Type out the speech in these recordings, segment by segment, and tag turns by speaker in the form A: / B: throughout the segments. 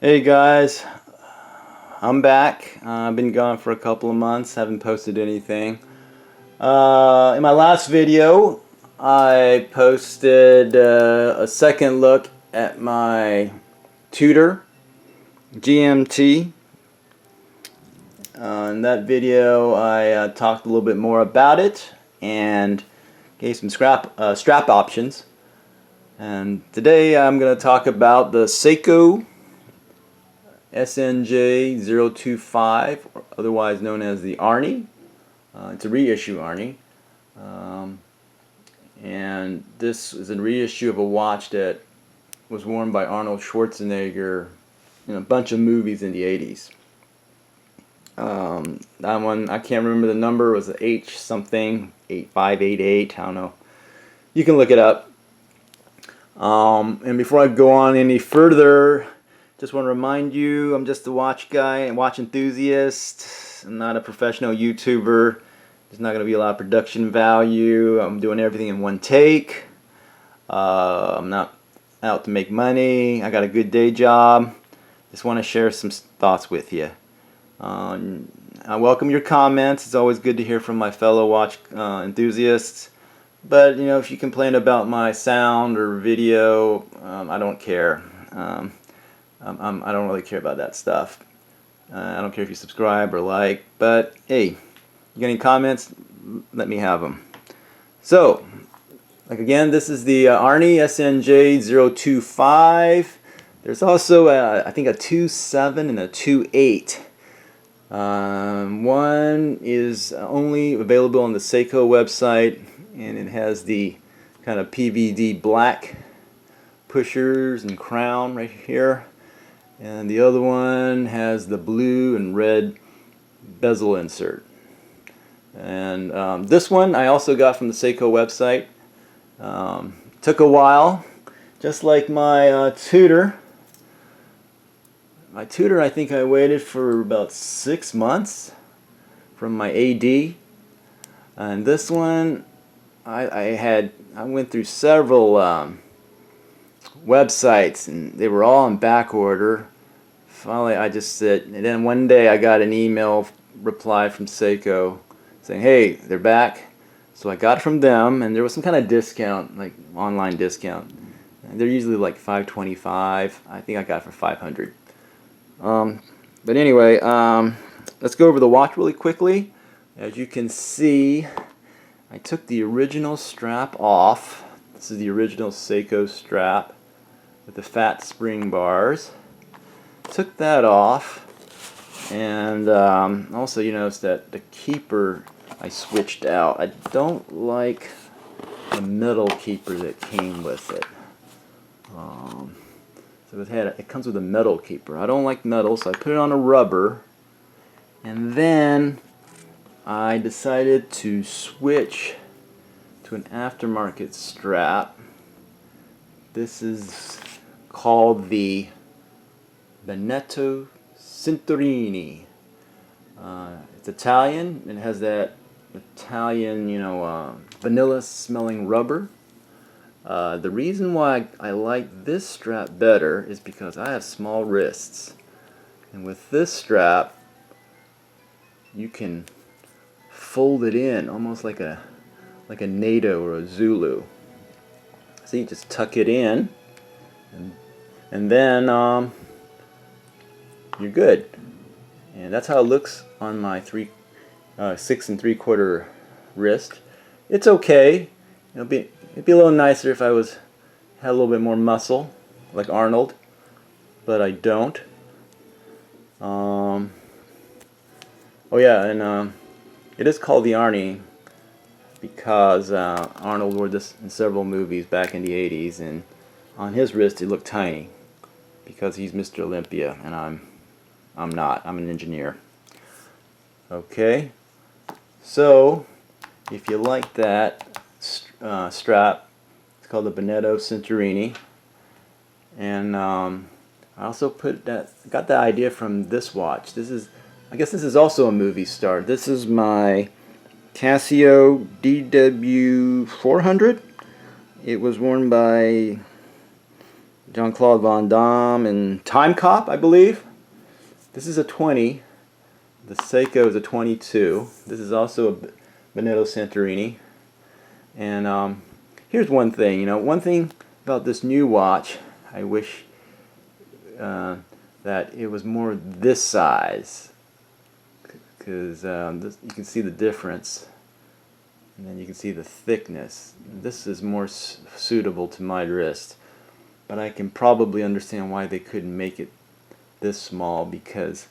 A: Hey guys, I'm back. I've been gone for a couple of months, haven't posted anything. In my last video, I posted a second look at my Tudor GMT. In that video, I talked a little bit more about it and gave some strap options. And today I'm going to talk about the Seiko SNJ025, otherwise known as the Arnie. It's a reissue Arnie. And this is a reissue of a watch that was worn by Arnold Schwarzenegger in a bunch of movies in the 80s. That one, I can't remember the number, it was the H something, 8588, I don't know. You can look it up. And before I go on any further, just want to remind you, I'm just a watch guy and watch enthusiast. I'm not a professional YouTuber. There's not going to be a lot of production value. I'm doing everything in one take. I'm not out to make money. I got a good day job. Just want to share some thoughts with you. I welcome your comments. It's always good to hear from my fellow watch enthusiasts. But you know, if you complain about my sound or video, I don't care. I don't really care about that stuff. I don't care if you subscribe or like, but hey, you got any comments? Let me have them. So, like again, this is the Arnie SNJ025. There's also I think a 2.7 and a 2.8. One is only available on the Seiko website, and it has the kind of PVD black pushers and crown right here. And the other one has the blue and red bezel insert. And this one I also got from the Seiko website. Took a while, just like my Tudor. My Tudor, I think I waited for about 6 months from my AD. And this one, I went through several websites and they were all in back order. Finally I just said, and then one day I got an email reply from Seiko saying, hey, they're back. So I got it from them, and there was some kind of discount, like online discount. And they're usually like $525. I think I got it for $500. But anyway, let's go over the watch really quickly. As you can see, I took the original strap off. This is the original Seiko strap with the fat spring bars. Took that off, and also you notice that the keeper I switched out. I don't like the metal keeper that came with it. So it comes with a metal keeper. I don't like metal, so I put it on a rubber, and then I decided to switch to an aftermarket strap. This is called the Benetto Cinturini. It's Italian. It has that Italian, vanilla smelling rubber. The reason why I like this strap better is because I have small wrists. And with this strap, you can fold it in almost like a NATO or a Zulu. So you just tuck it in, and then you're good. And that's how it looks on my 6 3/4 wrist. It's okay. It'd be a little nicer if I had a little bit more muscle, like Arnold, but I don't. Oh yeah, and it is called the Arnie because Arnold wore this in several movies back in the 80s, and on his wrist it looked tiny because he's Mr. Olympia, and I'm not. I'm an engineer. Okay, so if you like that strap, it's called the Benetto Cinturini, and I also got the idea from this watch. I guess this is also a movie star. This is my Casio DW400. It was worn by Jean-Claude Van Damme in Time Cop, I believe. This is a 20. The Seiko is a 22. This is also a Benedetto Santorini. And here's one thing, one thing about this new watch, I wish that it was more this size, because you can see the difference, and then you can see the thickness. This is more suitable to my wrist, but I can probably understand why they couldn't make it this small, because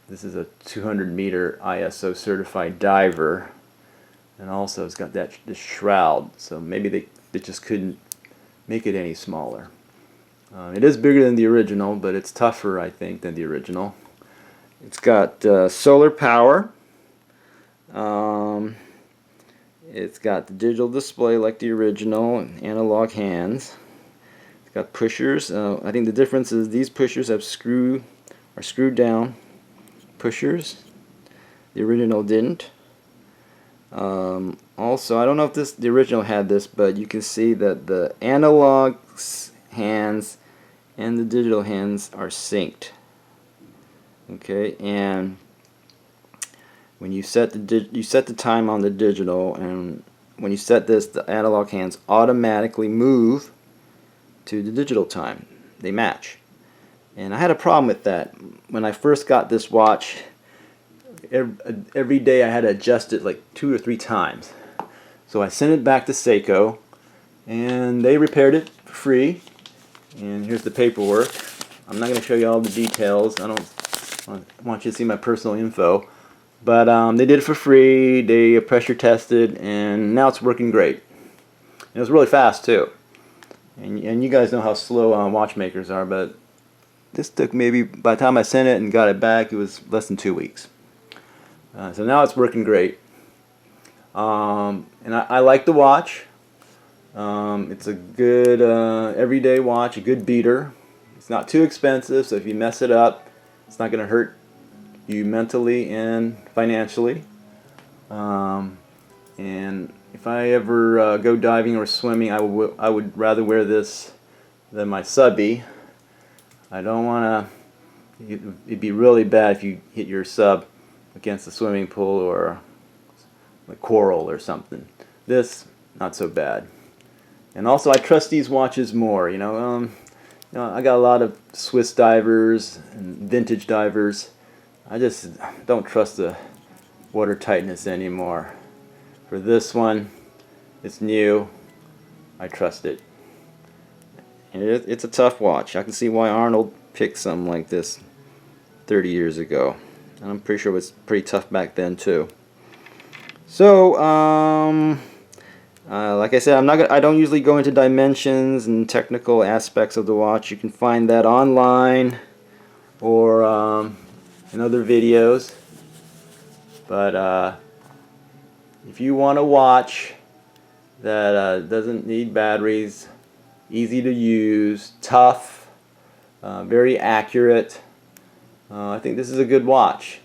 A: this is a 200-meter ISO certified diver, and also it's got this shroud, so maybe they just couldn't make it any smaller. It is bigger than the original, but it's tougher, I think, than the original. It's got solar power. It's got the digital display like the original, and analog hands. It's got pushers. I think the difference is these pushers are screwed down pushers. The original didn't. Also, I don't know if the original had this, but you can see that the analog hands and the digital hands are synced. Okay, and when you set the time on the digital, and when you set this, the analog hands automatically move to the digital time. They match. And I had a problem with that when I first got this watch. Every day I had to adjust it like 2 or 3 times. So I sent it back to Seiko, and they repaired it for free. And here's the paperwork. I'm not going to show you all the details. I don't want you to see my personal info. But they did it for free. They pressure tested, and now it's working great. And it was really fast too. And you guys know how slow watchmakers are, but this took maybe, by the time I sent it and got it back, it was less than 2 weeks. So now it's working great. And I like the watch. It's a good everyday watch, a good beater. It's not too expensive, so if you mess it up, it's not going to hurt you mentally and financially. And if I ever go diving or swimming, I would rather wear this than my subby. I don't want to. It'd be really bad if you hit your sub against the swimming pool or a coral or something. This, not so bad. And also, I trust these watches more. I got a lot of Swiss divers and vintage divers. I just don't trust the water tightness anymore. For this one, it's new. I trust it. And it's a tough watch. I can see why Arnold picked something like this 30 years ago. And I'm pretty sure it was pretty tough back then too. So, like I said, I don't usually go into dimensions and technical aspects of the watch. You can find that online or in other videos. But if you want a watch that doesn't need batteries, easy to use, tough, very accurate, I think this is a good watch.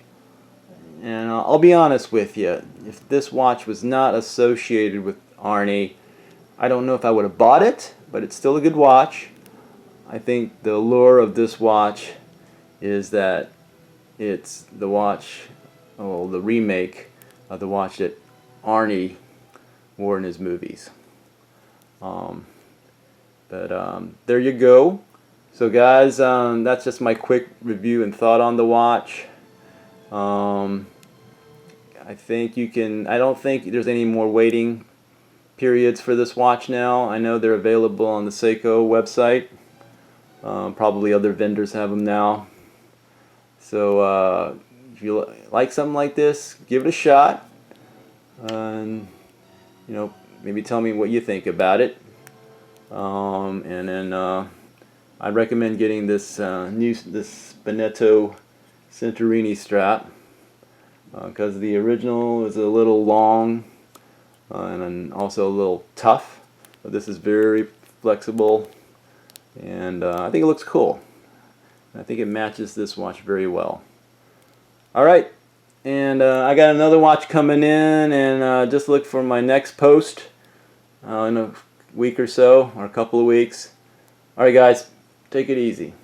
A: And I'll be honest with you, if this watch was not associated with Arnie, I don't know if I would have bought it, but it's still a good watch. I think the allure of this watch is that it's the watch, the remake of the watch that Arnie wore in his movies. There you go. So guys, that's just my quick review and thought on the watch. I don't think there's any more waiting periods for this watch now. I know they're available on the Seiko website. Probably other vendors have them now. So if you like something like this, give it a shot. And maybe tell me what you think about it. And then I'd recommend getting this this Benedetto Santorini strap, because the original is a little long and then also a little tough. But this is very flexible, and I think it looks cool. I think it matches this watch very well. Alright, and I got another watch coming in, and just look for my next post in a week or so, or a couple of weeks. Alright guys, take it easy.